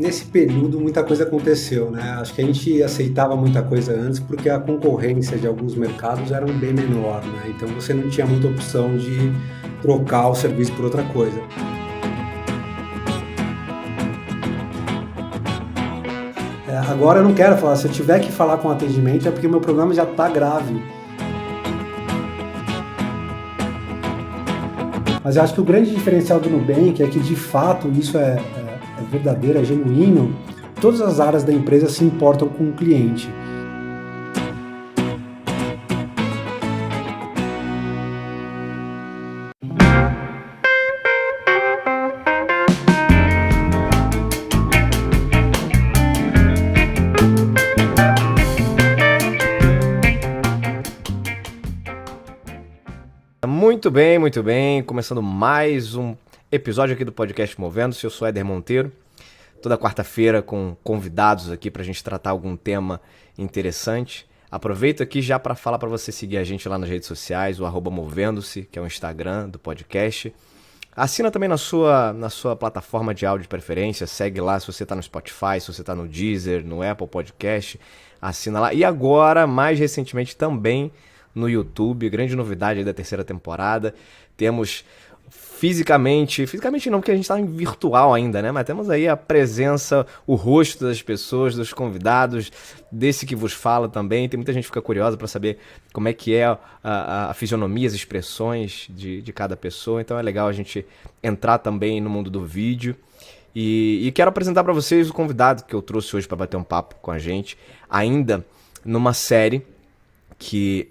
nesse período muita coisa aconteceu, né? Acho que a gente aceitava muita coisa antes porque a concorrência de alguns mercados era bem menor, né? Então você não tinha muita opção de trocar o serviço por outra coisa. Agora eu não quero falar, se eu tiver que falar com atendimento é porque o meu problema já está grave. Mas eu acho que o grande diferencial do Nubank é que, de fato, isso é verdadeiro, é genuíno. Todas as áreas da empresa se importam com o cliente. Muito bem, muito bem. Começando mais um episódio aqui do podcast Movendo-se. Eu sou Éder Monteiro. Toda quarta-feira com convidados aqui pra gente tratar algum tema interessante. Aproveito aqui já para falar para você seguir a gente lá nas redes sociais, o @Movendo-se, que é o Instagram do podcast. Assina também na sua plataforma de áudio de preferência, segue lá se você tá no Spotify, se você tá no Deezer, no Apple Podcast, assina lá. E agora, mais recentemente também no YouTube, grande novidade aí da terceira temporada, temos fisicamente não, porque a gente está em virtual ainda, né? Mas temos aí a presença, o rosto das pessoas, dos convidados, desse que vos fala também. Tem muita gente que fica curiosa para saber como é que é a fisionomia, as expressões de cada pessoa. Então é legal a gente entrar também no mundo do vídeo. E quero apresentar para vocês o convidado que eu trouxe hoje para bater um papo com a gente, ainda numa série que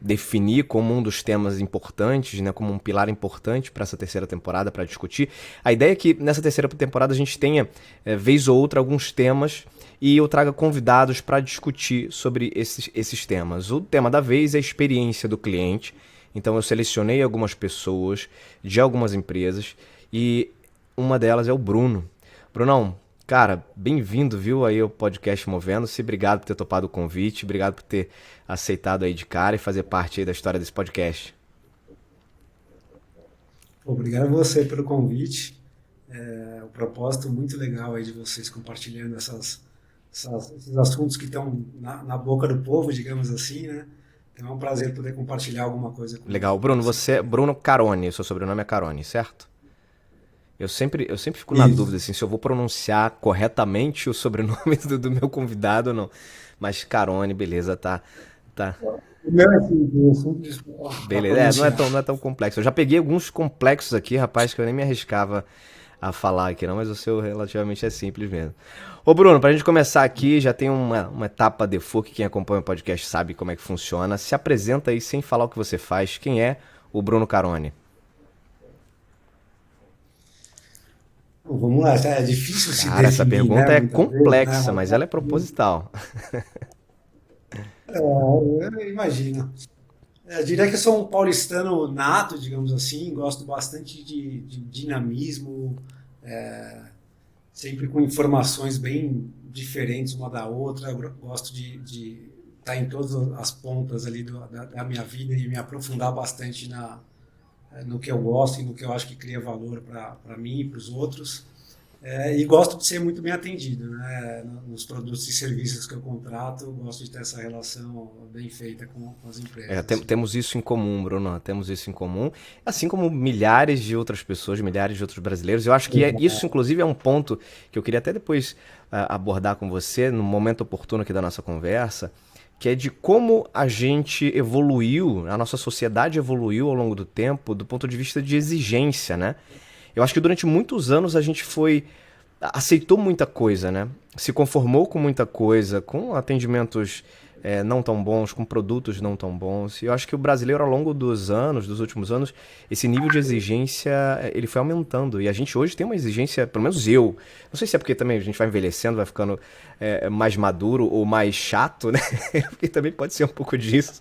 defini como um dos temas importantes, né, como um pilar importante para essa terceira temporada, para discutir. A ideia é que nessa terceira temporada a gente tenha, vez ou outra, alguns temas e eu traga convidados para discutir sobre esses temas. O tema da vez é a experiência do cliente, então eu selecionei algumas pessoas de algumas empresas e uma delas é o Bruno. Brunão, cara, bem-vindo, viu, aí ao podcast Movendo-se. Obrigado por ter topado o convite, obrigado por ter aceitado aí de cara e fazer parte aí da história desse podcast. Obrigado a você pelo convite. Um propósito muito legal aí de vocês compartilhando esses assuntos que estão na boca do povo, digamos assim, né? Então é um prazer poder compartilhar alguma coisa com Legal. Bruno, você é Bruno Caroni, seu sobrenome é Caroni, certo? Eu sempre fico na dúvida assim, se eu vou pronunciar corretamente o sobrenome do meu convidado ou não. Mas Caroni, beleza, tá. O meu é simples. Beleza, não é tão complexo. Eu já peguei alguns complexos aqui, rapaz, que eu nem me arriscava a falar aqui não, mas o seu relativamente é simples mesmo. Ô Bruno, pra gente começar aqui, já tem uma etapa default que quem acompanha o podcast sabe como é que funciona. Se apresenta aí sem falar o que você faz. Quem é o Bruno Caroni? Vamos lá, é difícil se Cara, essa definir, pergunta né, é muitas vezes, né? complexa, mas ela é proposital. Eu imagino. Eu diria que eu sou um paulistano nato, digamos assim, gosto bastante de dinamismo, sempre com informações bem diferentes uma da outra. Eu gosto de estar em todas as pontas ali da minha vida e me aprofundar bastante no que eu gosto e no que eu acho que cria valor para mim e para os outros. E gosto de ser muito bem atendido, né? Nos produtos e serviços que eu contrato, eu gosto de ter essa relação bem feita com as empresas. Temos isso em comum, Bruno, temos isso em comum, assim como milhares de outras pessoas, milhares de outros brasileiros. Eu acho que isso, inclusive, é um ponto que eu queria até depois abordar com você, no momento oportuno aqui da nossa conversa, que é de como a gente evoluiu, a nossa sociedade evoluiu ao longo do tempo, do ponto de vista de exigência, né? Eu acho que durante muitos anos a gente aceitou muita coisa, né? Se conformou com muita coisa, com atendimentos não tão bons, com produtos não tão bons. E eu acho que o brasileiro, ao longo dos últimos anos, esse nível de exigência, ele foi aumentando. E a gente hoje tem uma exigência, pelo menos eu, não sei se é porque também a gente vai envelhecendo, vai ficando mais maduro ou mais chato, né? Porque também pode ser um pouco disso.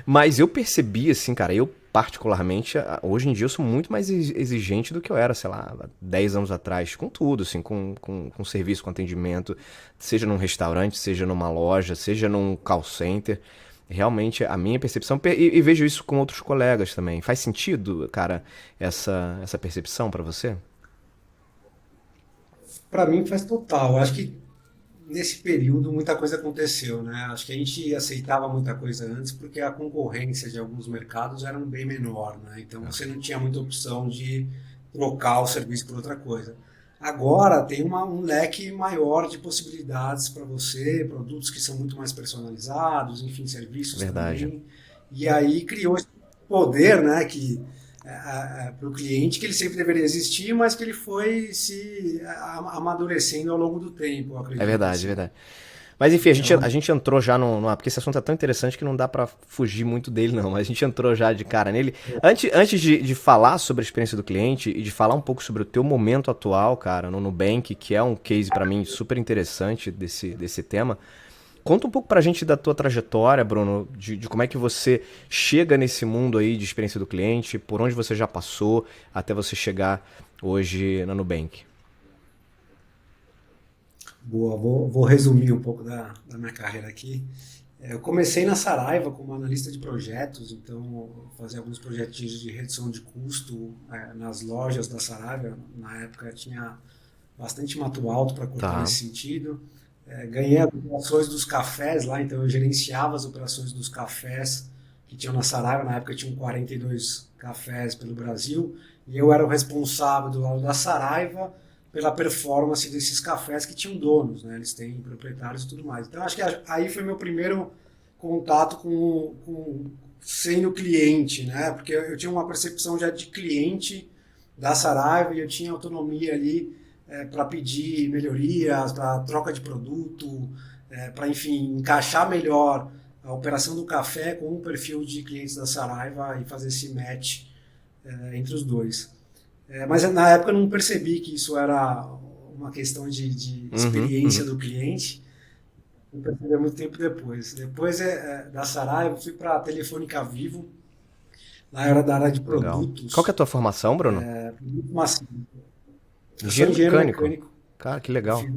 Mas eu percebi, assim, cara, eu particularmente, hoje em dia eu sou muito mais exigente do que eu era, sei lá, 10 anos atrás, com tudo, assim, com serviço, com atendimento, seja num restaurante, seja numa loja, seja num call center. Realmente, a minha percepção, e vejo isso com outros colegas também. Faz sentido, cara, essa percepção pra você? Para mim faz total. Eu acho que nesse período muita coisa aconteceu, né? Acho que a gente aceitava muita coisa antes porque a concorrência de alguns mercados era bem menor, né? Então você não tinha muita opção de trocar o serviço por outra coisa. Agora tem um leque maior de possibilidades para você, produtos que são muito mais personalizados, enfim, serviços Verdade. também. E aí criou esse poder, né, que para o cliente que ele sempre deveria existir, mas que ele foi se amadurecendo ao longo do tempo, eu É acredito verdade, é assim. verdade. Mas enfim, a Então, gente entrou já porque esse assunto é tão interessante que não dá pra fugir muito dele, não. Mas a gente entrou já de cara nele. Antes de falar sobre a experiência do cliente e de falar um pouco sobre o teu momento atual, cara, no Nubank, que é um case pra mim super interessante desse tema, conta um pouco pra gente da tua trajetória, Bruno, de como é que você chega nesse mundo aí de experiência do cliente, por onde você já passou até você chegar hoje na Nubank. boa, vou resumir um pouco da minha carreira aqui. Eu comecei na Saraiva como analista de projetos, então eu fazia alguns projetinhos de redução de custo nas lojas da Saraiva. Na época tinha bastante mato alto para cortar Tá. nesse sentido. Ganhei as operações dos cafés lá, então eu gerenciava as operações dos cafés que tinham na Saraiva. Na época tinham 42 cafés pelo Brasil e eu era o responsável do lado da Saraiva pela performance desses cafés que tinham donos, né? Eles têm proprietários e tudo mais. Então acho que aí foi meu primeiro contato com sendo cliente, né? Porque eu tinha uma percepção já de cliente da Saraiva e eu tinha autonomia ali para pedir melhorias, para troca de produto, para, enfim, encaixar melhor a operação do café com o perfil de clientes da Saraiva e fazer esse match entre os dois. Mas na época eu não percebi que isso era uma questão de Uhum, experiência uhum. do cliente. Eu percebi muito tempo depois. Depois da Saraiva, eu fui para a Telefônica Vivo. Lá era da área de Legal. Qual que é a produtos. tua formação, Bruno? Produto massivo. Eu sou Engenheiro engenheiro mecânico. mecânico. Cara, que Eu legal. fiz,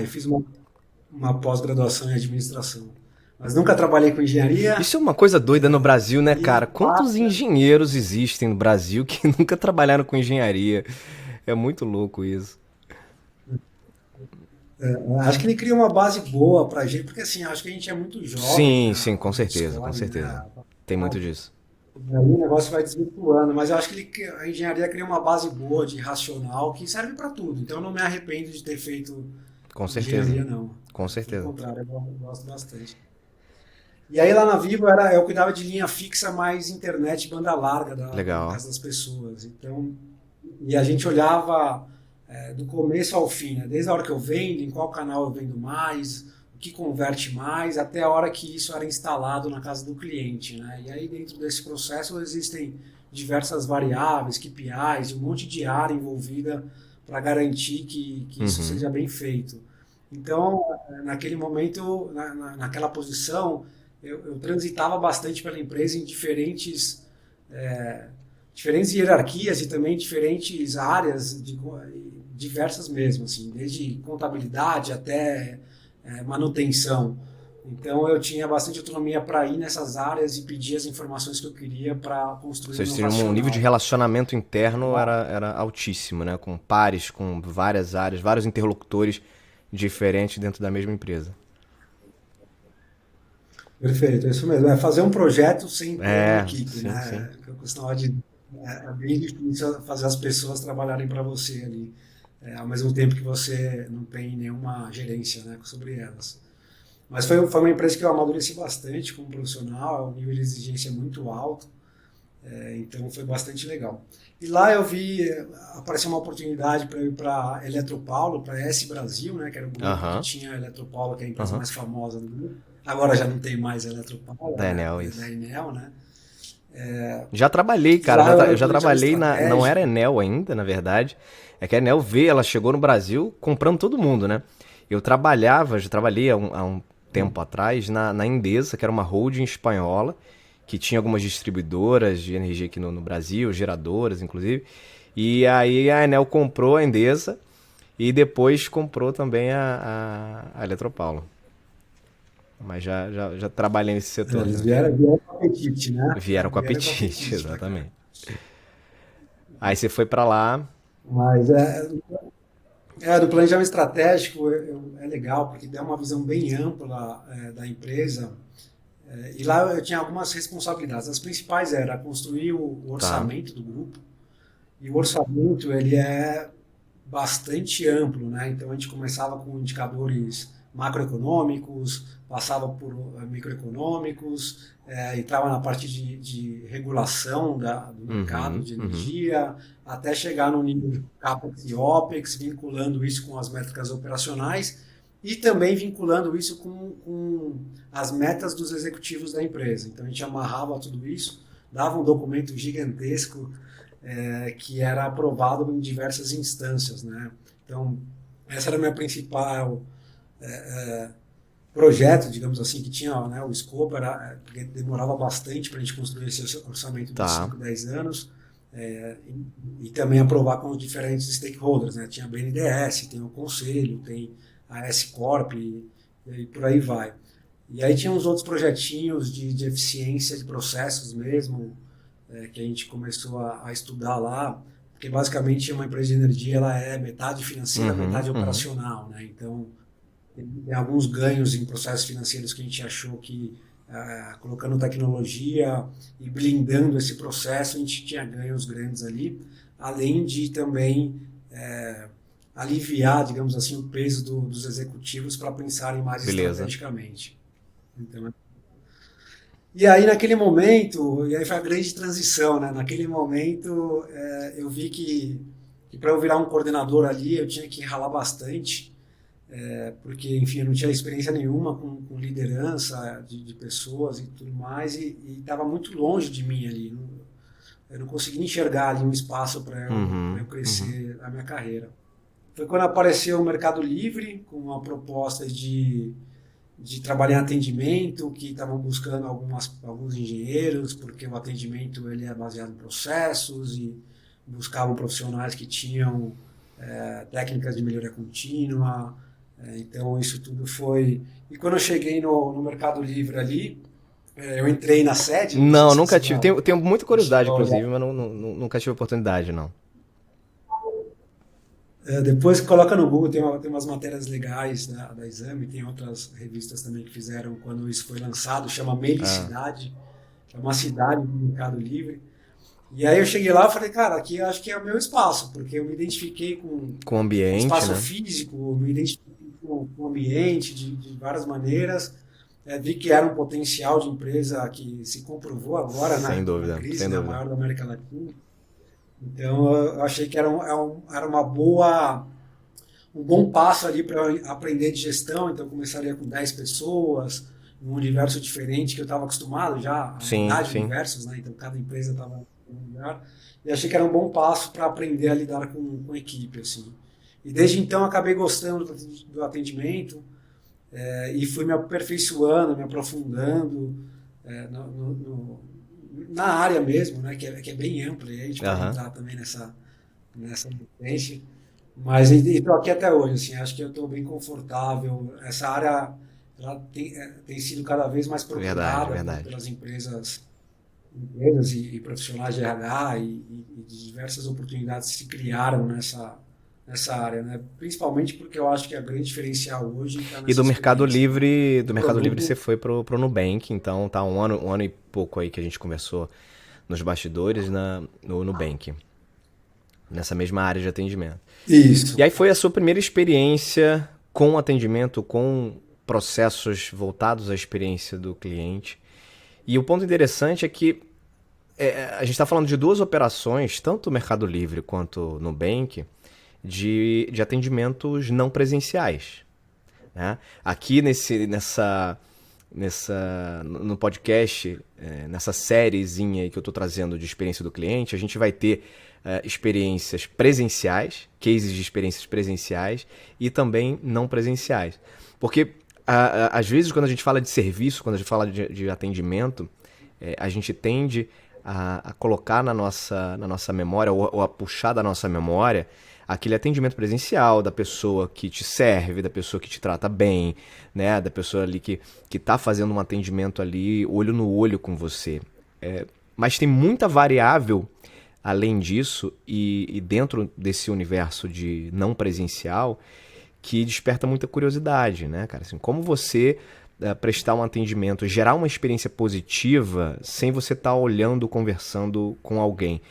eu fiz uma pós-graduação em administração. Mas nunca trabalhei com engenharia. Isso é uma coisa doida no Brasil, né, E cara? Quantos engenheiros existem no Brasil que nunca trabalharam com engenharia? É muito louco isso. acho que ele cria uma base boa para a gente, porque assim, acho que a gente é muito jovem, Sim, né, sim, com quando certeza, com escolhe, certeza. né? Tem muito disso. Aí o negócio vai desvirtuando, mas eu acho que a engenharia cria uma base boa de racional que serve para tudo. Então eu não me arrependo de ter feito Com certeza. engenharia, não. Com Pelo certeza. contrário, eu gosto bastante. E aí lá na Vivo eu cuidava de linha fixa mais internet banda larga da Legal. casa das pessoas. Então, e a gente olhava do começo ao fim, né? Desde a hora que eu vendo, em qual canal eu vendo mais, o que converte mais, até a hora que isso era instalado na casa do cliente, né? E aí dentro desse processo existem diversas variáveis, KPIs, um monte de área envolvida para garantir que isso Uhum. seja bem feito. Então, naquele momento, naquela posição, eu transitava bastante pela empresa em diferentes hierarquias e também diferentes áreas, diversas mesmo, assim, desde contabilidade até manutenção. Então eu tinha bastante autonomia para ir nessas áreas e pedir as informações que eu queria para construir o Vocês meu tinham um nível de racional. relacionamento interno era altíssimo, né? Com pares, com várias áreas, vários interlocutores diferentes dentro da mesma empresa. Perfeito, é isso mesmo. É fazer um projeto sem ter uma É, equipe, sim, sim. né? Que eu costumava dizer. É bem difícil fazer as pessoas trabalharem para você ali, ao mesmo tempo que você não tem nenhuma gerência, né, sobre elas. Mas foi uma empresa que eu amadureci bastante como profissional, o nível de exigência é muito alto, então foi bastante legal. E lá eu vi, apareceu uma oportunidade para eu ir para Eletropaulo, para S Brasil, né, que era o grupo que Aham, tinha a Eletropaulo, que é a empresa aham. mais famosa do grupo. Agora já não tem mais a Eletropaulo, Da Enel, é da isso. Enel, né? Já trabalhei, E cara, lá eu eu já também tinha uma trabalhei não era estratégia. Enel ainda, na verdade. É que a Enel veio, ela chegou no Brasil comprando todo mundo, né? Já trabalhei há um tempo atrás na Endesa, que era uma holding espanhola, que tinha algumas distribuidoras de energia aqui no Brasil, geradoras, inclusive. E aí a Enel comprou a Endesa e depois comprou também a Eletropaulo. Mas já trabalhei nesse setor Eles também. vieram com apetite, né? Vieram com Vieram com apetite, apetite pra cá. exatamente. Aí você foi pra lá. Mas é, Do planejamento estratégico é legal, porque dá uma visão bem ampla da empresa. E lá eu tinha algumas responsabilidades. As principais era construir o Tá. orçamento do grupo. E o orçamento ele é bastante amplo, né? Então a gente começava com indicadores macroeconômicos, passava por microeconômicos, entrava na parte de regulação do mercado Uhum, de uhum. energia, até chegar no nível de CAPEX e OPEX, vinculando isso com as métricas operacionais e também vinculando isso com as metas dos executivos da empresa. Então a gente amarrava tudo isso, dava um documento gigantesco que era aprovado em diversas instâncias, né? Então, essa era a minha principal projeto, digamos assim, que tinha, né, o escopo, porque demorava bastante para a gente construir esse orçamento de Tá. 5, 10 anos, e também aprovar com os diferentes stakeholders, né? Tinha a BNDES, tem o Conselho, tem a S-Corp e por aí vai. E aí tinha uns outros projetinhos de eficiência de processos mesmo, que a gente começou a estudar lá, porque basicamente uma empresa de energia ela é metade financeira, Uhum, metade uhum. operacional, né? Então tem alguns ganhos em processos financeiros que a gente achou que colocando tecnologia e blindando esse processo a gente tinha ganhos grandes ali, além de também aliviar, digamos assim, o peso dos executivos para pensarem mais Beleza. estrategicamente. Então, e aí, naquele momento, e aí foi a grande transição, né? Naquele momento, eu vi que para eu virar um coordenador ali, eu tinha que ralar bastante, porque, enfim, eu não tinha experiência nenhuma com liderança de pessoas e tudo mais, e estava muito longe de mim ali. Eu não conseguia enxergar ali um espaço para Uhum, eu uhum. crescer a minha carreira. Foi quando apareceu o Mercado Livre, com uma proposta de trabalhar em atendimento, que estavam buscando alguns engenheiros, porque o atendimento ele é baseado em processos e buscavam profissionais que tinham técnicas de melhoria contínua. Então isso tudo foi. E quando eu cheguei no Mercado Livre ali, eu entrei na sede, não sei Não, se nunca você tive. Tenho muita já curiosidade, chegou a olhar. inclusive, mas nunca tive oportunidade, não. Depois coloca no Google, tem umas matérias legais da Exame, tem outras revistas também que fizeram quando isso foi lançado, chama Ah, Melicidade, é uma cidade do Mercado Livre. E aí eu cheguei lá e falei, cara, aqui eu acho que é o meu espaço, porque eu me identifiquei com com o ambiente, espaço né? físico, me identifiquei com o ambiente de várias maneiras, vi que era um potencial de empresa que se comprovou agora Sem na dúvida, crise, sem né, a dúvida. maior da América Latina. Então eu achei que era uma boa um bom passo ali para aprender de gestão, então eu começaria com 10 pessoas, num universo diferente que eu estava acostumado já a Sim, mudar de sim. universos, né? Então cada empresa estava em um lugar. E achei que era um bom passo para aprender a lidar com equipe, assim. E desde então acabei gostando do atendimento e fui me aperfeiçoando, me aprofundando na área mesmo, né? Que é bem ampla, e a gente pode Aham. entrar também nessa vertente. Mas estou aqui até hoje, assim, acho que eu estou bem confortável. Essa área ela tem sido cada vez mais Verdade, procurada verdade. pelas empresas e profissionais de RH e de diversas oportunidades se criaram nessa área, né? Principalmente porque eu acho que a grande diferencial hoje está E nessa experiência, né? Do O Mercado Livre você produto, foi pro Nubank, então tá um ano e pouco aí que a gente conversou nos bastidores no Nubank, nessa mesma área de atendimento. isso. E aí foi a sua primeira experiência com atendimento, com processos voltados à experiência do cliente. E o ponto interessante é que a gente está falando de duas operações, tanto o Mercado Livre quanto o Nubank, de atendimentos não presenciais. Né? Aqui no podcast, nessa sériezinha que eu estou trazendo de experiência do cliente, a gente vai ter experiências presenciais, cases de experiências presenciais e também não presenciais. Porque às vezes quando a gente fala de serviço, quando a gente fala de atendimento, a gente tende a colocar na nossa memória ou a puxar da nossa memória aquele atendimento presencial da pessoa que te serve, da pessoa que te trata bem, né, da pessoa ali que tá fazendo um atendimento ali olho no olho com você. Mas tem muita variável além disso e dentro desse universo de não presencial que desperta muita curiosidade, né, cara? Assim, como você prestar um atendimento, gerar uma experiência positiva sem você estar olhando, conversando com alguém.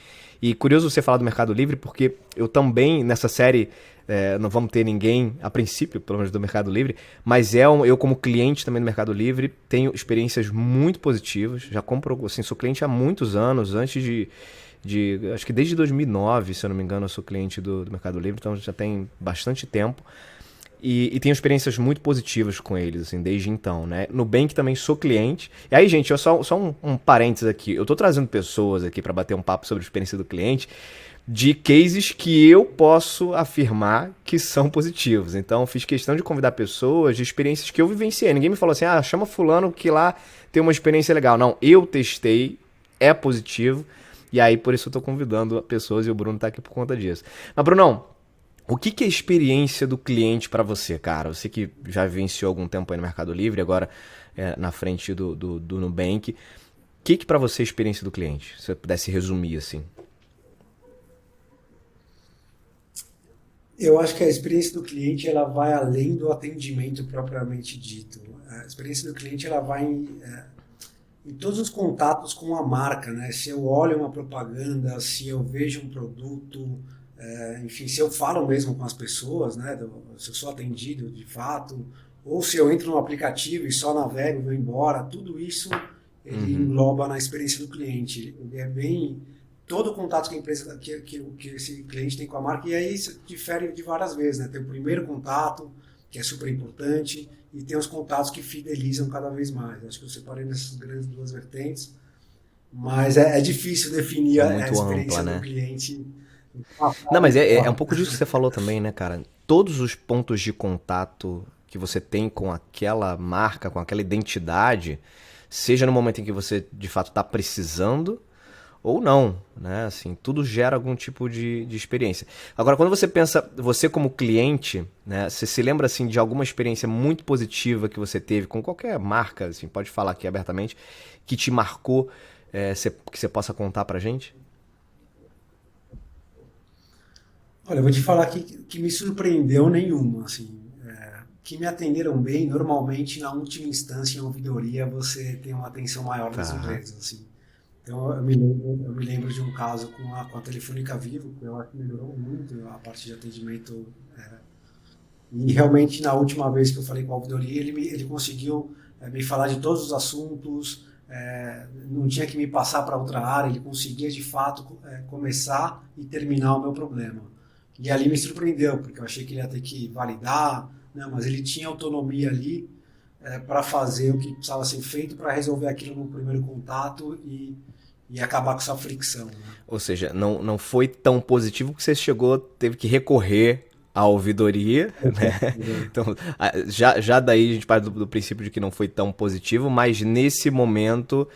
E curioso você falar do Mercado Livre, porque eu também, nessa série, não vamos ter ninguém, a princípio, pelo menos do Mercado Livre, mas eu como cliente também do Mercado Livre, tenho experiências muito positivas, já compro, assim, sou cliente há muitos anos, antes acho que desde 2009, se eu não me engano, eu sou cliente do Mercado Livre, então já tem bastante tempo. E tenho experiências muito positivas com eles, assim, desde então, né? Nubank também sou cliente. E aí, gente, só um parênteses aqui. Eu tô trazendo pessoas aqui para bater um papo sobre a experiência do cliente de cases que eu posso afirmar que são positivos. Então, fiz questão de convidar pessoas de experiências que eu vivenciei. Ninguém me falou assim, chama fulano que lá tem uma experiência legal. Não, eu testei, é positivo. E aí, por isso eu tô convidando pessoas e o Bruno tá aqui por conta disso. Mas, Brunão, o que é a experiência do cliente para você, cara? Você que já vivenciou algum tempo aí no Mercado Livre, agora na frente do Nubank. O que para você é a experiência do cliente? Se você pudesse resumir assim. Eu acho que a experiência do cliente ela vai além do atendimento propriamente dito. A experiência do cliente ela vai em todos os contatos com a marca, né? Se eu olho uma propaganda, se eu vejo um produto, enfim, se eu falo mesmo com as pessoas, né? Se eu sou atendido de fato, ou se eu entro no aplicativo e só navego e vou embora, tudo isso ele engloba na experiência do cliente. Ele é bem todo o contato que a empresa que esse cliente tem com a marca, e aí isso difere de várias vezes, né? Tem o primeiro contato, que é super importante, e tem os contatos que fidelizam cada vez mais. Acho que eu separei nessas grandes duas vertentes, mas é difícil definir É a muito experiência ampla, do né? cliente. Não, mas é um pouco disso que você falou também, né, cara? Todos os pontos de contato que você tem com aquela marca, com aquela identidade, seja no momento em que você de fato está precisando ou não, né? Assim, tudo gera algum tipo de experiência. Agora, quando você pensa, você como cliente, né? Você se lembra assim de alguma experiência muito positiva que você teve com qualquer marca, assim, pode falar aqui abertamente, que te marcou, que você possa contar pra gente? Olha, eu vou te falar que me surpreendeu nenhuma, assim, que me atenderam bem. Normalmente, na última instância, em ouvidoria, você tem uma atenção maior das Tá. empresas, assim. Então, eu me lembro de um caso com a Telefônica Vivo, que eu acho que melhorou muito a parte de atendimento. E realmente, na última vez que eu falei com a ouvidoria, ele conseguiu me falar de todos os assuntos, não tinha que me passar para outra área, ele conseguia de fato começar e terminar o meu problema. E ali me surpreendeu, porque eu achei que ele ia ter que validar, né, mas ele tinha autonomia ali para fazer o que precisava ser feito para resolver aquilo no primeiro contato e acabar com essa fricção. Né? Ou seja, não foi tão positivo que você chegou, teve que recorrer à ouvidoria, né? Então, já daí a gente parte do princípio de que não foi tão positivo, mas nesse momento,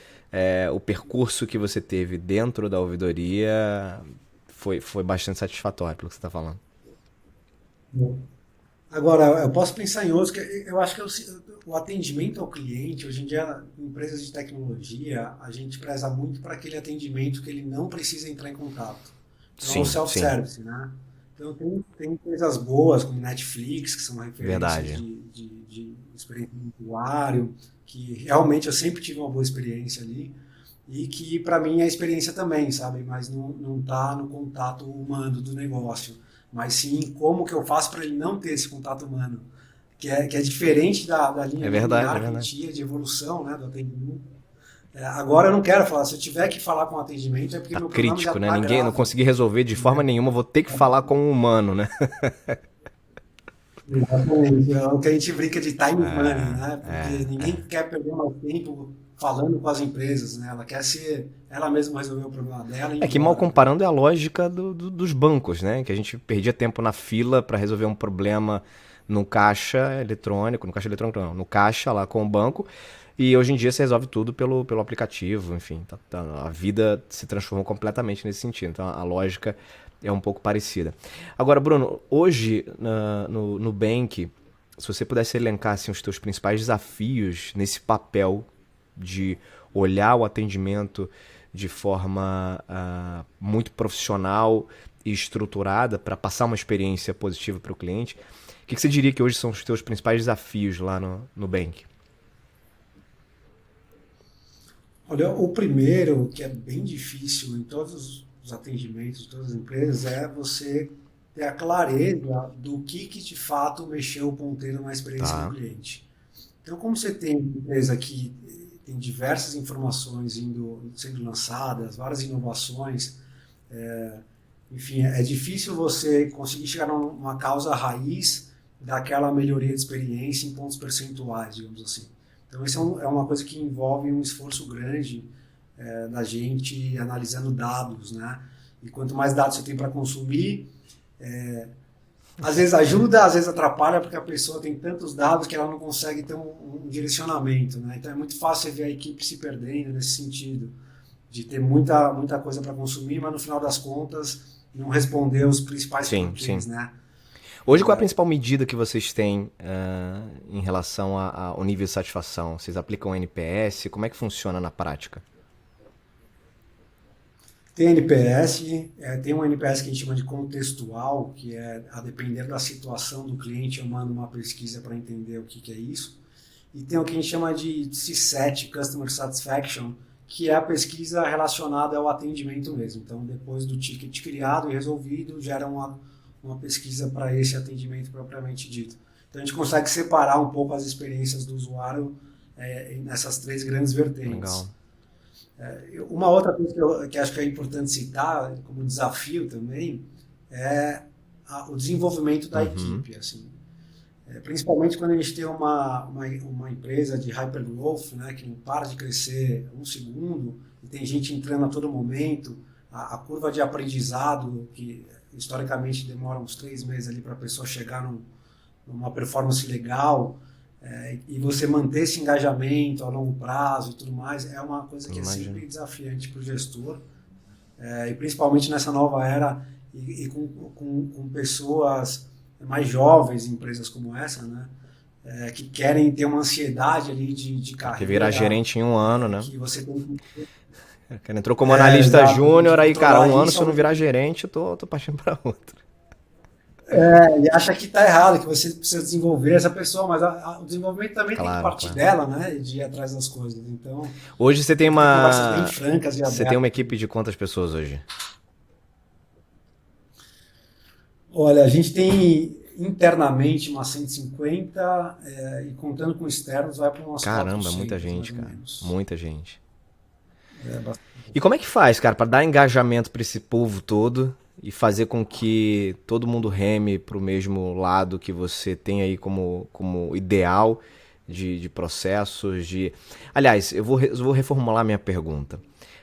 o percurso que você teve dentro da ouvidoria foi bastante satisfatório, pelo que você está falando. Agora, eu posso pensar em outros, que eu acho que o atendimento ao cliente, hoje em dia, em empresas de tecnologia, a gente preza muito para aquele atendimento que ele não precisa entrar em contato. Então, é o Sim, sim, self-service, né? Então, tem coisas boas, como Netflix, que são referências verdade. de experiência do usuário, que realmente eu sempre tive uma boa experiência ali, e que, para mim, é experiência também, sabe? Mas não tá no contato humano do negócio, mas sim como que eu faço para ele não ter esse contato humano, que é diferente da linha É verdade, é linear que a gente verdade. tinha de evolução, né, do atendimento. Agora eu não quero falar, se eu tiver que falar com o atendimento é porque Tá meu problema já crítico, né? está Ninguém não grave. consegui resolver de forma nenhuma, vou ter que falar com um humano, né? Exatamente. É o que a gente brinca de time money, né? Porque É. ninguém quer perder mais tempo falando com as empresas, né? Ela quer ser ela mesma resolver o problema dela e ir É que mal embora, né? comparando é a lógica dos bancos, né? Que a gente perdia tempo na fila para resolver um problema no caixa eletrônico não, no caixa lá com o banco, e hoje em dia você resolve tudo pelo aplicativo, enfim, a vida se transformou completamente nesse sentido, então a lógica é um pouco parecida. Agora, Bruno, hoje no Nubank, se você pudesse elencar assim, os teus principais desafios nesse papel de olhar o atendimento de forma muito profissional e estruturada para passar uma experiência positiva para o cliente. O que você diria que hoje são os teus principais desafios lá no Nubank? Olha, o primeiro, que é bem difícil em todos os atendimentos de todas as empresas, é você ter a clareza do que de fato mexeu o ponteiro na experiência do Tá. cliente. Então, como você tem uma empresa que tem diversas informações sendo lançadas, várias inovações, enfim, é difícil você conseguir chegar numa causa raiz daquela melhoria de experiência em pontos percentuais, digamos assim. Então, isso é uma coisa que envolve um esforço grande da gente analisando dados, né? E quanto mais dados você tem para consumir, às vezes ajuda, às vezes atrapalha, porque a pessoa tem tantos dados que ela não consegue ter um direcionamento, né? Então é muito fácil você ver a equipe se perdendo nesse sentido, de ter muita coisa para consumir, mas no final das contas não responder os principais Sim, porquês, sim. né? Hoje, qual é a principal medida que vocês têm em relação ao nível de satisfação? Vocês aplicam NPS? Como é que funciona na prática? Tem NPS, tem um NPS que a gente chama de contextual, que é a depender da situação do cliente, eu mando uma pesquisa para entender o que é isso. E tem o que a gente chama de CSAT, Customer Satisfaction, que é a pesquisa relacionada ao atendimento mesmo. Então, depois do ticket criado e resolvido, gera uma pesquisa para esse atendimento propriamente dito. Então, a gente consegue separar um pouco as experiências do usuário nessas três grandes vertentes. Legal. Uma outra coisa que acho que é importante citar como desafio também é o desenvolvimento da equipe, assim. Principalmente quando a gente tem uma empresa de hypergrowth, né, que não para de crescer um segundo e tem gente entrando a todo momento, a curva de aprendizado, que historicamente demora uns 3 meses ali para a pessoa chegar numa performance legal, e você manter esse engajamento a longo prazo e tudo mais, é uma coisa que é sempre desafiante para o gestor, e principalmente nessa nova era e com pessoas mais jovens em empresas como essa, né? Que querem ter uma ansiedade ali de carreira. Que virar gerente em um ano, né? Que você tem que... O cara entrou como analista júnior, aí, cara, um ano se eu não isso, virar gerente, eu tô partindo para outro. E acha que está errado, que você precisa desenvolver essa pessoa, mas o desenvolvimento também tem que partir dela, né? De ir atrás das coisas. Então, hoje você tem conversas bem francas e Você tem uma equipe de quantas pessoas hoje? Olha, a gente tem internamente umas 150 e contando com externos vai para umas 400. Caramba, muita gente, cara. Muita gente. Bastante. E como é que faz, cara, para dar engajamento para esse povo todo e fazer com que todo mundo reme para o mesmo lado que você tem aí como ideal de processos, de... Aliás, eu vou reformular minha pergunta.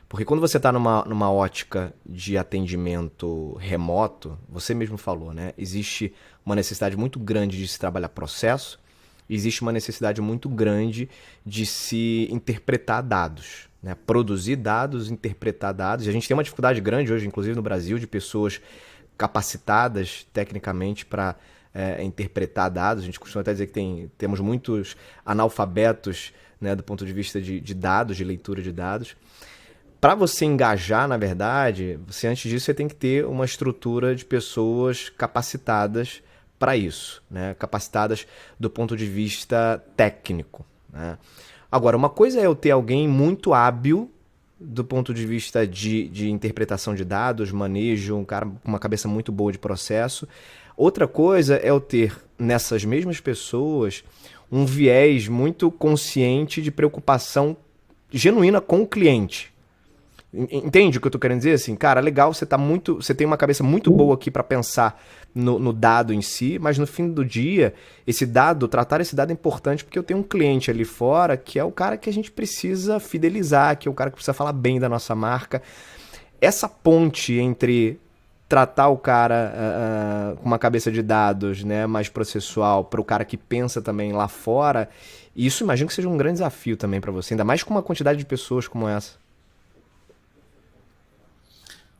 Porque quando você está numa ótica de atendimento remoto, você mesmo falou, né? Existe uma necessidade muito grande de se trabalhar processo, existe uma necessidade muito grande de se interpretar dados, né? Produzir dados, interpretar dados. E a gente tem uma dificuldade grande hoje, inclusive no Brasil, de pessoas capacitadas tecnicamente para interpretar dados. A gente costuma até dizer que temos muitos analfabetos, né, do ponto de vista de dados, de leitura de dados. Para você engajar, na verdade, antes disso, você tem que ter uma estrutura de pessoas capacitadas para isso, né? Capacitadas do ponto de vista técnico, né? Agora, uma coisa é eu ter alguém muito hábil do ponto de vista de interpretação de dados, manejo, um cara com uma cabeça muito boa de processo. Outra coisa é eu ter nessas mesmas pessoas um viés muito consciente de preocupação genuína com o cliente. Entende o que eu tô querendo dizer? Assim, cara, legal, você tem uma cabeça muito boa aqui para pensar no dado em si, mas no fim do dia, tratar esse dado é importante porque eu tenho um cliente ali fora que é o cara que a gente precisa fidelizar, que é o cara que precisa falar bem da nossa marca. Essa ponte entre tratar o cara com uma cabeça de dados, né, mais processual, para o cara que pensa também lá fora, isso imagino que seja um grande desafio também para você, ainda mais com uma quantidade de pessoas como essa.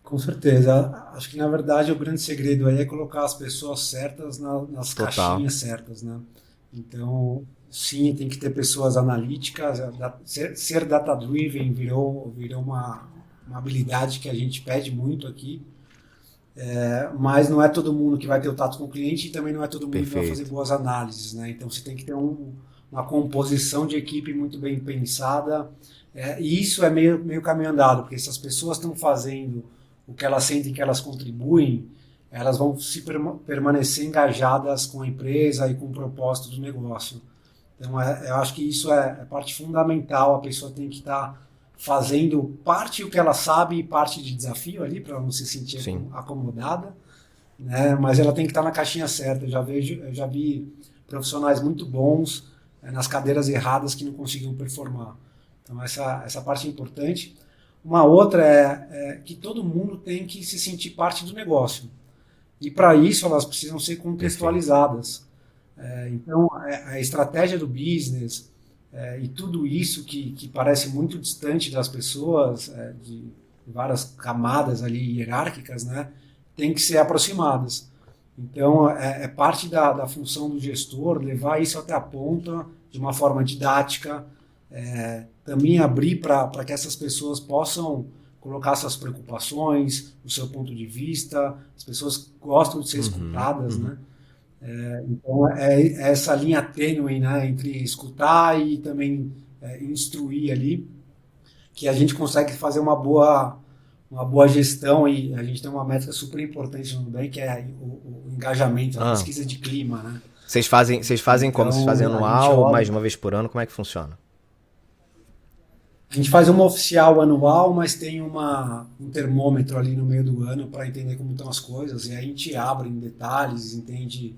Com certeza. Acho que, na verdade, o grande segredo aí é colocar as pessoas certas nas caixinhas certas, né? Então, sim, tem que ter pessoas analíticas. Ser data-driven virou uma habilidade que a gente pede muito aqui, mas não é todo mundo que vai ter o tato com o cliente e também não é todo mundo que vai fazer Perfeito. boas análises, né? Então você tem que ter uma composição de equipe muito bem pensada, e isso é meio caminho andado, porque se as pessoas estão fazendo o que elas sentem que elas contribuem, elas vão permanecer engajadas com a empresa e com o propósito do negócio. Então, eu acho que isso é parte fundamental. A pessoa tem que estar fazendo parte do que ela sabe e parte de desafio ali, para ela não se sentir Sim. acomodada, né? Mas ela tem que estar na caixinha certa. Eu já vi profissionais muito bons nas cadeiras erradas que não conseguiam performar. Então, essa parte é importante. Uma outra é que todo mundo tem que se sentir parte do negócio. E para isso elas precisam ser Perfeito. contextualizadas. Então, a estratégia do business e tudo isso que parece muito distante das pessoas, de várias camadas ali hierárquicas, né, tem que ser aproximadas. Então, é parte da função do gestor levar isso até a ponta de uma forma didática, também abrir para que essas pessoas possam colocar suas preocupações, o seu ponto de vista. As pessoas gostam de ser Uhum, escutadas, uhum. né? Então, é essa linha tênue, né, entre escutar e também instruir ali, que a gente consegue fazer uma boa gestão, e a gente tem uma métrica super importante no Nubank, que é o engajamento, a Ah, pesquisa de clima, né? vocês fazem como? Vocês fazem Então, a gente anual, olha, mais de uma vez por ano? Como é que funciona? a gente faz uma oficial anual, mas tem um termômetro ali no meio do ano para entender como estão as coisas, e aí a gente abre em detalhes, entende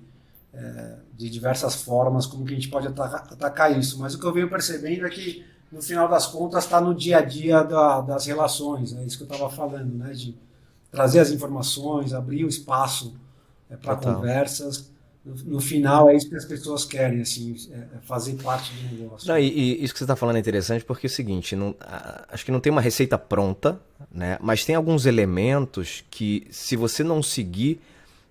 de diversas formas como que a gente pode atacar isso. Mas o que eu venho percebendo é que, no final das contas, está no dia a dia das relações. É isso que eu estava falando, né? De trazer as informações, abrir o espaço para Total. conversas. No final, é isso que as pessoas querem, assim, fazer parte do negócio. Não, e isso que você está falando é interessante porque é o seguinte, acho que não tem uma receita pronta, né? Mas tem alguns elementos que, se você não seguir,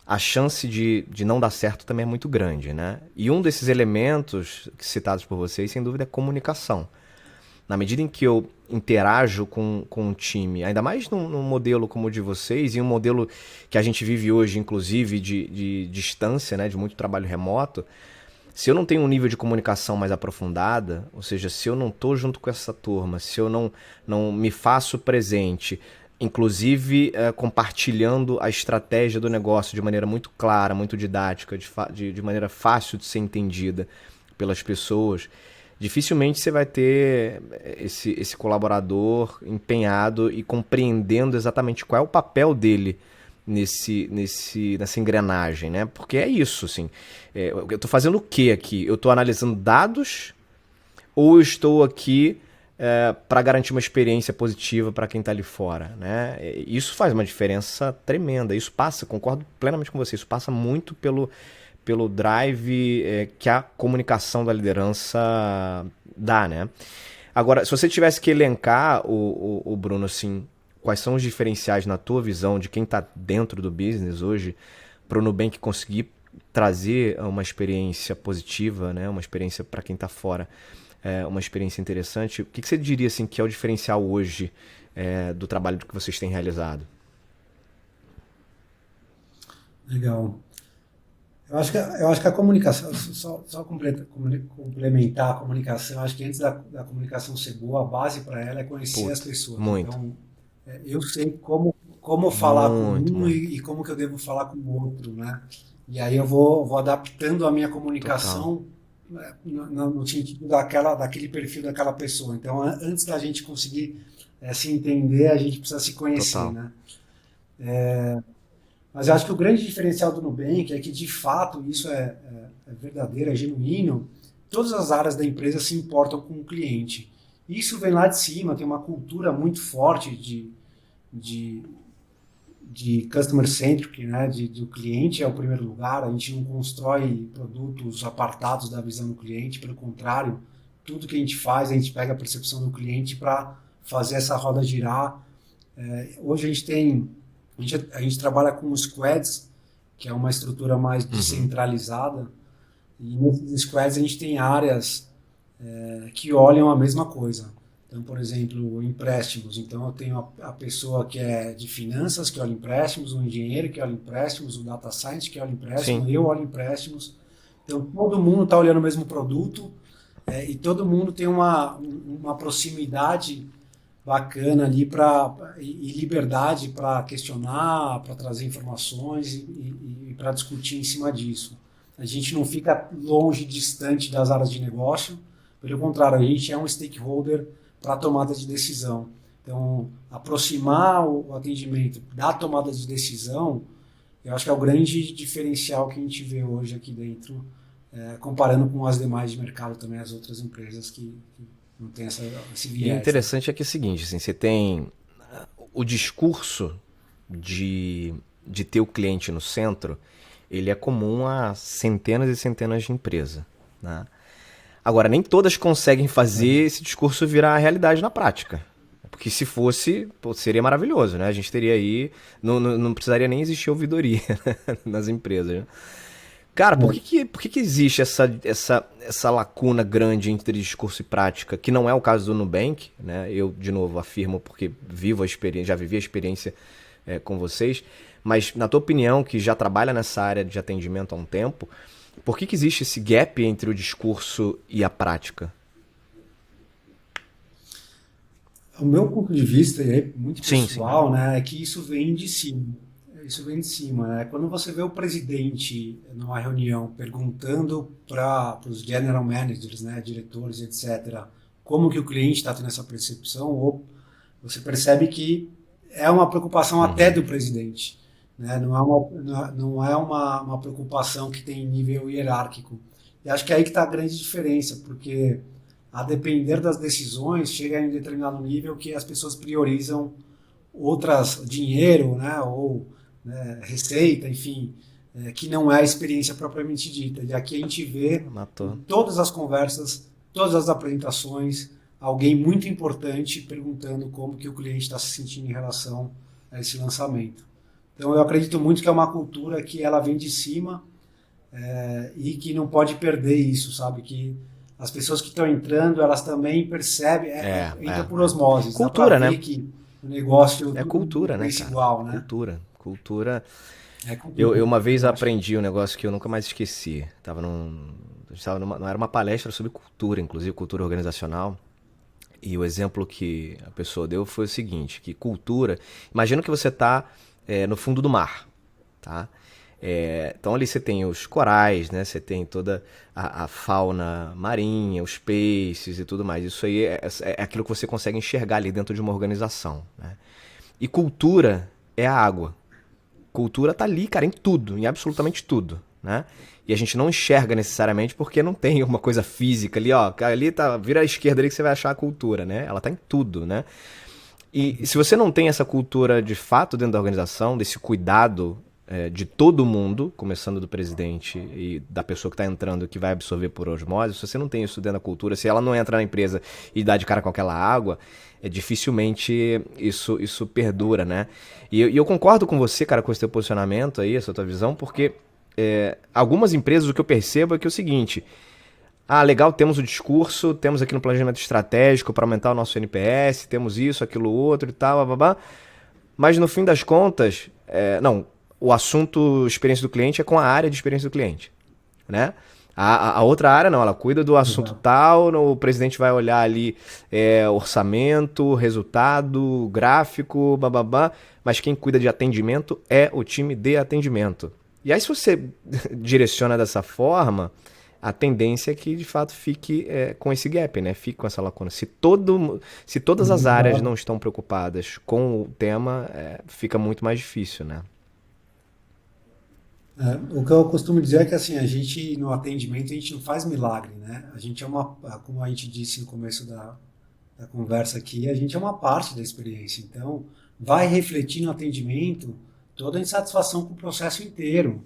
a chance de não dar certo também é muito grande, né? E um desses elementos citados por vocês, sem dúvida, é comunicação. Na medida em que eu interajo com um time, ainda mais num modelo como o de vocês, e um modelo que a gente vive hoje, inclusive, de distância, né? De muito trabalho remoto, se eu não tenho um nível de comunicação mais aprofundada, ou seja, se eu não estou junto com essa turma, se eu não me faço presente, inclusive compartilhando a estratégia do negócio de maneira muito clara, muito didática, de maneira fácil de ser entendida pelas pessoas, dificilmente você vai ter esse colaborador empenhado e compreendendo exatamente qual é o papel dele nessa engrenagem, né? Porque é isso, assim. Eu estou fazendo o que aqui? Eu estou analisando dados ou eu estou aqui para garantir uma experiência positiva para quem está ali fora, né? Isso faz uma diferença tremenda. Isso passa, concordo plenamente com você, isso passa muito pelo drive que a comunicação da liderança dá, né? Agora, se você tivesse que elencar, o Bruno, assim, quais são os diferenciais na tua visão de quem está dentro do business hoje para o Nubank conseguir trazer uma experiência positiva, né? Uma experiência para quem está fora, uma experiência interessante, o que você diria assim, que é o diferencial hoje do trabalho que vocês têm realizado? Legal. Eu acho que a comunicação, só complementar a comunicação, eu acho que antes da comunicação ser boa, a base para ela é conhecer as Puta, pessoas. muito, Então, eu sei como falar com muito, um muito. e como que eu devo falar com o outro, né? E aí vou adaptando a minha Total, comunicação, né, no sentido daquele perfil daquela pessoa. Então, antes da gente conseguir se entender, a gente precisa se conhecer, total. né? Mas eu acho que o grande diferencial do Nubank é que, de fato, isso é verdadeiro, é genuíno. Todas as áreas da empresa se importam com o cliente. Isso vem lá de cima, tem uma cultura muito forte de, de customer centric, né? Do cliente é o primeiro lugar. A gente não constrói produtos apartados da visão do cliente, pelo contrário, tudo que a gente faz, a gente pega a percepção do cliente para fazer essa roda girar. Hoje a gente trabalha com squads, que é uma estrutura mais Uhum. descentralizada, e nesses squads a gente tem áreas que olham a mesma coisa. Então, por exemplo, empréstimos. Então, eu tenho a pessoa que é de finanças, que olha empréstimos, o engenheiro que olha empréstimos, o data science que olha Sim. empréstimo, eu olho empréstimos. Então, todo mundo está olhando o mesmo produto, e todo mundo tem uma proximidade bacana ali e liberdade para questionar, para trazer informações e para discutir em cima disso. A gente não fica longe, distante das áreas de negócio, pelo contrário, a gente é um stakeholder para a tomada de decisão. Então, aproximar o atendimento da tomada de decisão, eu acho que é o grande diferencial que a gente vê hoje aqui dentro, comparando com as demais de mercado também, as outras empresas que não tem esse E o viés, né? interessante é que é o seguinte, assim, você tem o discurso de ter o cliente no centro, ele é comum a centenas e centenas de empresas, né? Agora, nem todas conseguem fazer esse discurso virar realidade na prática. Porque se fosse, pô, seria maravilhoso, né? A gente teria aí, não precisaria nem existir ouvidoria nas empresas, né? Cara, por que existe essa lacuna grande entre discurso e prática, que não é o caso do Nubank, né? Eu, de novo, afirmo porque vivo a experiência, já vivi a experiência com vocês, mas na tua opinião, que já trabalha nessa área de atendimento há um tempo, por que existe esse gap entre o discurso e a prática? O meu ponto de vista, e é muito Sim, sim. pessoal, né, é que isso vem de cima. Isso vem de cima, né? Quando você vê o presidente numa reunião perguntando para os general managers, né, diretores, etc., como que o cliente está tendo essa percepção, ou você percebe que é uma preocupação até do presidente, né? Não é uma preocupação que tem nível hierárquico. E acho que é aí que está a grande diferença, porque a depender das decisões, chega em determinado nível que as pessoas priorizam outras, dinheiro, né, ou né, receita, enfim, que não é a experiência propriamente dita. E aqui a gente vê em Matou. todas as conversas, todas as apresentações, alguém muito importante perguntando como que o cliente está se sentindo em relação a esse lançamento. Então eu acredito muito que é uma cultura que ela vem de cima, e que não pode perder isso, sabe? Que as pessoas que estão entrando, elas também percebem, entra por osmose, dá para Cultura, né? ver que o negócio É todo mundo cultura, né, pensa cara? igual, né? Cultura. Cultura. É Eu cultura, uma vez eu acho. aprendi um negócio que eu nunca mais esqueci. Não era uma palestra sobre cultura, inclusive cultura organizacional. E o exemplo que a pessoa deu foi o seguinte, que cultura... Imagina que você está no fundo do mar, tá? Então ali você tem os corais, né? Você tem toda a fauna marinha, os peixes e tudo mais. Isso aí é aquilo que você consegue enxergar ali dentro de uma organização, né? E cultura é a água. Cultura tá ali, cara, em tudo, em absolutamente tudo, né? E a gente não enxerga necessariamente porque não tem uma coisa física ali, ó. Ali tá, vira à esquerda ali que você vai achar a cultura, né? Ela tá em tudo, né? E se você não tem essa cultura de fato dentro da organização, desse cuidado de todo mundo, começando do presidente e da pessoa que está entrando, que vai absorver por osmose, se você não tem isso dentro da cultura, se ela não entra na empresa e dá de cara com aquela água, dificilmente isso perdura, né? E eu concordo com você, cara, com esse teu posicionamento aí, essa tua visão, porque algumas empresas o que eu percebo é que é o seguinte: ah, legal, temos o discurso, temos aqui no planejamento estratégico para aumentar o nosso NPS, temos isso, aquilo, outro e tal, babá. Mas no fim das contas, não, o assunto experiência do cliente é com a área de experiência do cliente, né? A outra área não, ela cuida do assunto Exato. tal, o presidente vai olhar ali orçamento, resultado, gráfico, bababá, mas quem cuida de atendimento é o time de atendimento. E aí se você direciona dessa forma, a tendência é que de fato fique com esse gap, né? Fique com essa lacuna. Se todas as áreas não Exato. estão preocupadas com o tema, fica muito mais difícil, né? O que eu costumo dizer é que assim, a gente no atendimento a gente não faz milagre, né? A gente como a gente disse no começo da conversa aqui, a gente é uma parte da experiência. Então, vai refletir no atendimento toda a insatisfação com o processo inteiro,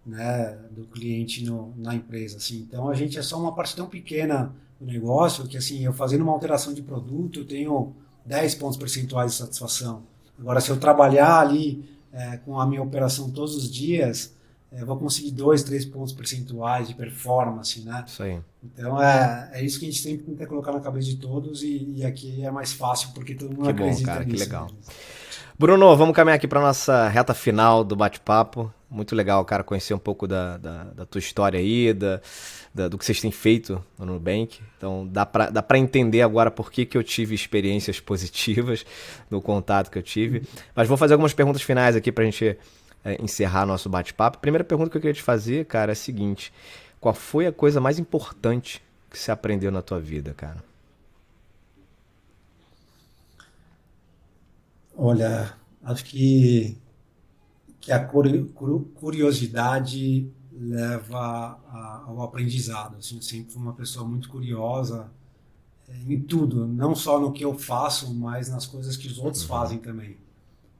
né, do cliente na empresa, assim. Então, a gente é só uma parte tão pequena do negócio que, assim, eu fazendo uma alteração de produto, eu tenho 10 pontos percentuais de satisfação. Agora, se eu trabalhar ali com a minha operação todos os dias, eu vou conseguir 2, 3 pontos percentuais de performance, né? Isso aí. Então é isso que a gente sempre tenta colocar na cabeça de todos e aqui é mais fácil porque todo mundo Que bom, acredita cara, que nisso, legal. né? Bruno, vamos caminhar aqui para nossa reta final do bate-papo. Muito legal, cara, conhecer um pouco da tua história aí, do que vocês têm feito no Nubank. Então, dá pra entender agora por que eu tive experiências positivas no contato que eu tive. Mas vou fazer algumas perguntas finais aqui pra gente encerrar nosso bate-papo. A primeira pergunta que eu queria te fazer, cara, é a seguinte. Qual foi a coisa mais importante que você aprendeu na tua vida, cara? Olha, acho que a curiosidade leva ao aprendizado. Assim, eu sempre fui uma pessoa muito curiosa em tudo, não só no que eu faço, mas nas coisas que os outros fazem também.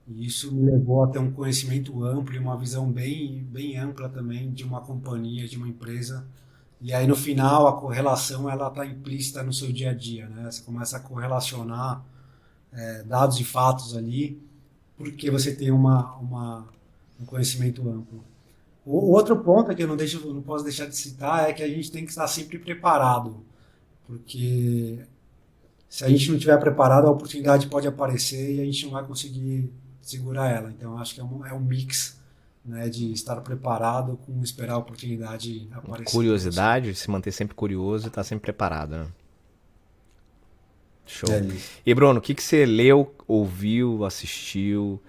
E isso me levou a ter um conhecimento amplo e uma visão bem ampla também de uma companhia, de uma empresa. E aí no final a correlação ela está implícita no seu dia a dia, né? Você começa a correlacionar dados e fatos ali, porque você tem um conhecimento amplo. O outro ponto que eu não posso deixar de citar é que a gente tem que estar sempre preparado, porque se a gente não estiver preparado, a oportunidade pode aparecer e a gente não vai conseguir segurar ela. Então, acho que é um mix, né, de estar preparado com esperar a oportunidade aparecer para você. Curiosidade, se manter sempre curioso e estar sempre preparado, né? É Show. isso. E Bruno, o que você leu, ouviu, assistiu,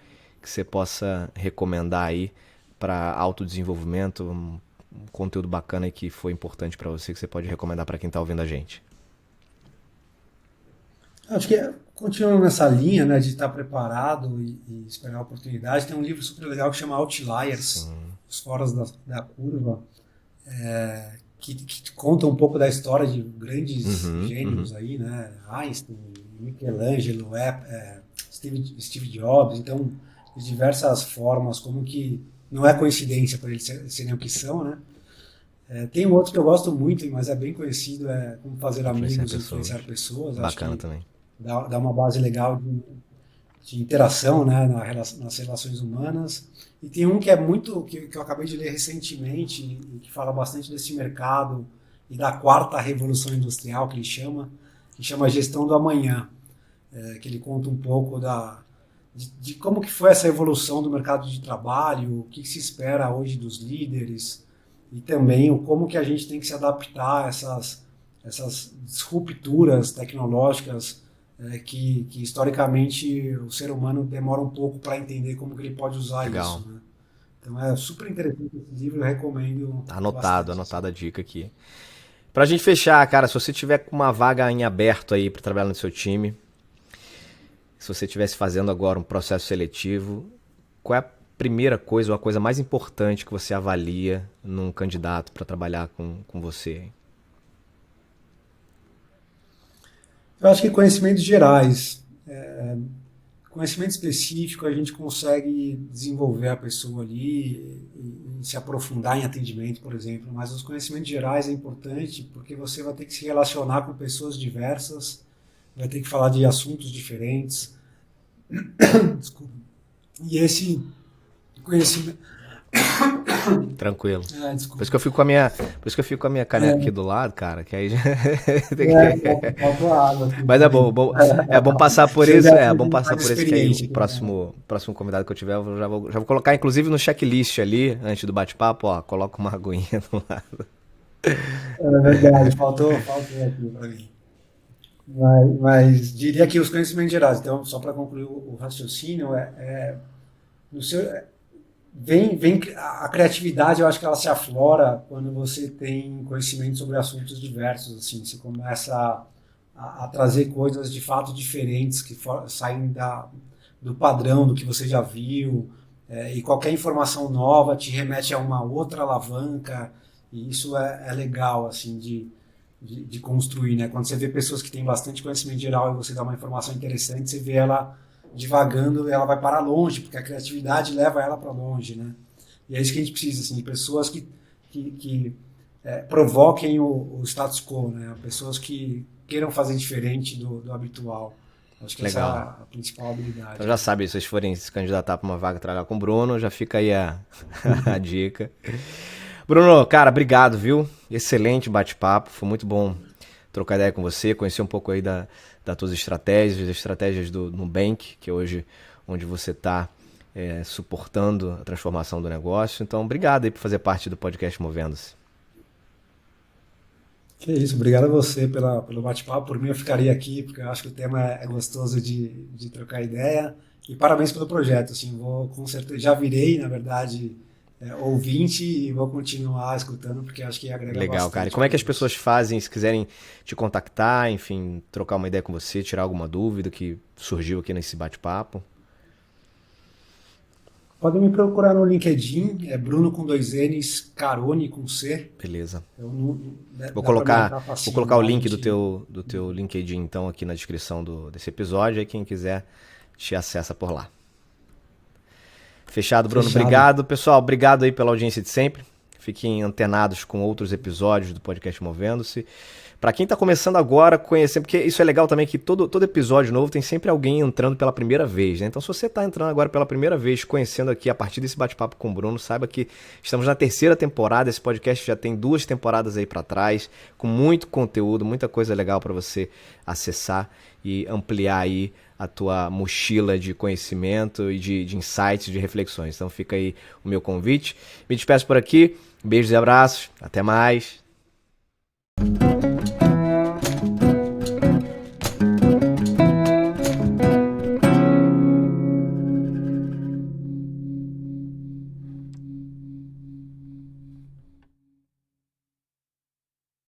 que você possa recomendar aí para autodesenvolvimento, um conteúdo bacana aí que foi importante para você, que você pode recomendar para quem está ouvindo a gente? Acho que continuando nessa linha, né, de estar preparado e esperar a oportunidade, tem um livro super legal que chama Outliers, Sim. Os Foras da Curva, que conta um pouco da história de grandes Uhum, uhum. gênios aí, né? Einstein, Michelangelo, Steve Jobs, então de diversas formas, como que não é coincidência para eles serem o que são, né? Tem um outro que eu gosto muito, mas é bem conhecido, é Como Fazer Influenciar Amigos e pessoas. Influenciar Pessoas. Acho Bacana que também. dá uma base legal de interação, né, nas relações humanas. E tem um que é muito que eu acabei de ler recentemente e que fala bastante desse mercado e da quarta revolução industrial que chama Gestão do Amanhã, que ele conta um pouco de como que foi essa evolução do mercado de trabalho, o que se espera hoje dos líderes e também o como que a gente tem que se adaptar a essas disrupturas tecnológicas que historicamente o ser humano demora um pouco para entender como que ele pode usar Legal. isso, né? Então é super interessante esse livro, eu recomendo Anotado, bastante. Assim. anotada a dica aqui. Pra gente fechar, cara, se você tiver com uma vaga em aberto aí pra trabalhar no seu time, se você estivesse fazendo agora um processo seletivo, qual é a primeira coisa ou a coisa mais importante que você avalia num candidato pra trabalhar com você? Eu acho que conhecimentos gerais, conhecimento específico, a gente consegue desenvolver a pessoa ali e se aprofundar em atendimento, por exemplo. Mas os conhecimentos gerais é importante porque você vai ter que se relacionar com pessoas diversas, vai ter que falar de assuntos diferentes. Desculpa. E esse conhecimento. Tranquilo. Por isso Desculpa. que eu fico com a minha caneca aqui do lado, cara, que aí já... Faltou água aqui Mas para mim. é bom passar por Você isso, já é bom tem passar mais por isso que aí o experiência. próximo convidado que eu tiver, eu já vou colocar inclusive no checklist ali, antes do bate-papo, ó, coloca uma aguinha do lado. É verdade, faltou aqui para mim. Mas diria que os conhecimentos gerais, então, só para concluir o raciocínio, no seu, vem a criatividade, eu acho que ela se aflora quando você tem conhecimento sobre assuntos diversos, assim, você começa a trazer coisas de fato diferentes que saem do padrão, do que você já viu, e qualquer informação nova te remete a uma outra alavanca, e isso é legal, assim, de construir, né? Quando você vê pessoas que têm bastante conhecimento geral e você dá uma informação interessante, você vê ela divagando, ela vai para longe, porque a criatividade leva ela para longe, né? E é isso que a gente precisa, assim, de pessoas que provoquem o status quo, né? Pessoas que queiram fazer diferente do habitual. Acho que essa é Legal. a principal habilidade. Então já sabe, se vocês forem se candidatar para uma vaga trabalhar com o Bruno, já fica aí a dica. Bruno, cara, obrigado, viu? Excelente bate-papo, foi muito bom trocar ideia com você, conhecer um pouco aí das tuas estratégias, das estratégias do Nubank, que é hoje onde você está suportando a transformação do negócio. Então, obrigado aí por fazer parte do podcast Movendo-se. Que isso, obrigado a você pelo bate-papo. Por mim, eu ficaria aqui, porque eu acho que o tema é gostoso de trocar ideia. E parabéns pelo projeto. Assim, vou com certeza, já virei, na verdade, ouvinte e vou continuar escutando, porque acho que agrega Legal, cara. E bastante como é para que as gente. pessoas fazem se quiserem te contactar, enfim, trocar uma ideia com você, tirar alguma dúvida que surgiu aqui nesse bate-papo? Podem me procurar no LinkedIn, é Bruno com dois N's, Carone com C. Beleza. Eu não, Vou dá para me colocar, achar vou facinho colocar o lá, a link do gente. teu LinkedIn, então, aqui na descrição desse episódio. Aí quem quiser te acessa por lá. Fechado, Bruno. Fechado. Obrigado. Pessoal, obrigado aí pela audiência de sempre. Fiquem antenados com outros episódios do podcast Movendo-se. Para quem tá começando agora, conhecer, porque isso é legal também que todo episódio novo tem sempre alguém entrando pela primeira vez, né? Então, se você tá entrando agora pela primeira vez, conhecendo aqui a partir desse bate-papo com o Bruno, saiba que estamos na terceira temporada. Esse podcast já tem 2 temporadas aí para trás, com muito conteúdo, muita coisa legal para você acessar e ampliar aí a tua mochila de conhecimento e de insights, de reflexões. Então fica aí o meu convite. Me despeço por aqui. Beijos e abraços. Até mais.